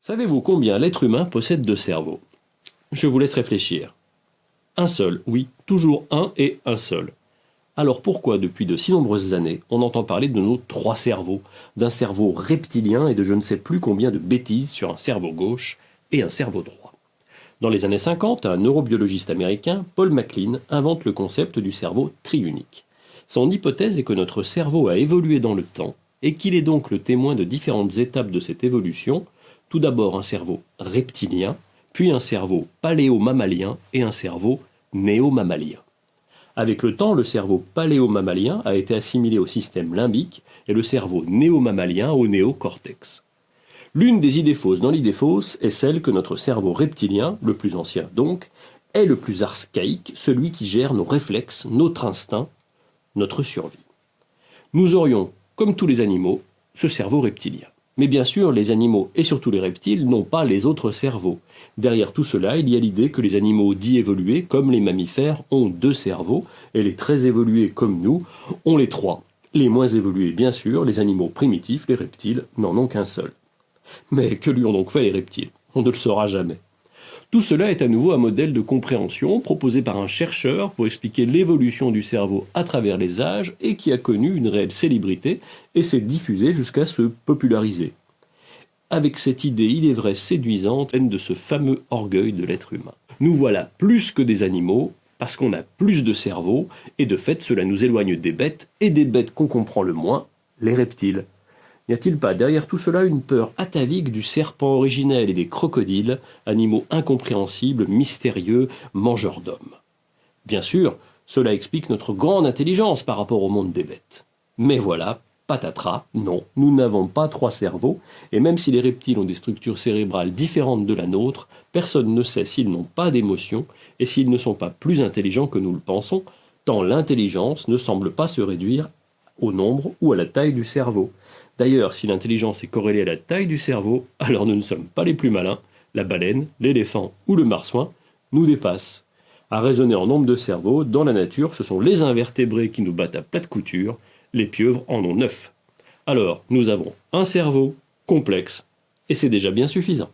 Savez-vous combien l'être humain possède de cerveaux? Je vous laisse réfléchir. Un seul, oui, toujours un et un seul. Alors pourquoi, depuis de si nombreuses années, on entend parler de nos trois cerveaux, d'un cerveau reptilien et de je ne sais plus combien de bêtises sur un cerveau gauche et un cerveau droit? Dans les années 50, un neurobiologiste américain, Paul MacLean, invente le concept du cerveau triunique. Son hypothèse est que notre cerveau a évolué dans le temps et qu'il est donc le témoin de différentes étapes de cette évolution, tout d'abord un cerveau reptilien, puis un cerveau paléo-mammalien et un cerveau néo-mammalien. Avec le temps, le cerveau paléo-mammalien a été assimilé au système limbique et le cerveau néo-mammalien au néocortex. L'une des idées fausses dans l'idée fausse est celle que notre cerveau reptilien, le plus ancien donc, est le plus archaïque, celui qui gère nos réflexes, notre instinct, notre survie. Nous aurions, comme tous les animaux, ce cerveau reptilien. Mais bien sûr, les animaux et surtout les reptiles n'ont pas les autres cerveaux. Derrière tout cela, il y a l'idée que les animaux dits évolués, comme les mammifères, ont deux cerveaux, et les très évolués, comme nous, ont les trois. Les moins évolués, bien sûr, les animaux primitifs, les reptiles, n'en ont qu'un seul. Mais que lui ont donc fait les reptiles? On ne le saura jamais. Tout cela est à nouveau un modèle de compréhension proposé par un chercheur pour expliquer l'évolution du cerveau à travers les âges et qui a connu une réelle célébrité et s'est diffusé jusqu'à se populariser. Avec cette idée, il est vrai, séduisante, pleine de ce fameux orgueil de l'être humain. Nous voilà plus que des animaux, parce qu'on a plus de cerveau, et de fait cela nous éloigne des bêtes, et des bêtes qu'on comprend le moins, les reptiles. N'y a-t-il pas derrière tout cela une peur atavique du serpent originel et des crocodiles, animaux incompréhensibles, mystérieux, mangeurs d'hommes? Bien sûr, cela explique notre grande intelligence par rapport au monde des bêtes. Mais voilà, patatras, non, nous n'avons pas trois cerveaux, et même si les reptiles ont des structures cérébrales différentes de la nôtre, personne ne sait s'ils n'ont pas d'émotions et s'ils ne sont pas plus intelligents que nous le pensons, tant l'intelligence ne semble pas se réduire au nombre ou à la taille du cerveau. D'ailleurs, si l'intelligence est corrélée à la taille du cerveau, alors nous ne sommes pas les plus malins. La baleine, l'éléphant ou le marsouin nous dépassent. À raisonner en nombre de cerveaux, dans la nature, ce sont les invertébrés qui nous battent à plate couture, les pieuvres en ont 9. Alors, nous avons un cerveau complexe, et c'est déjà bien suffisant.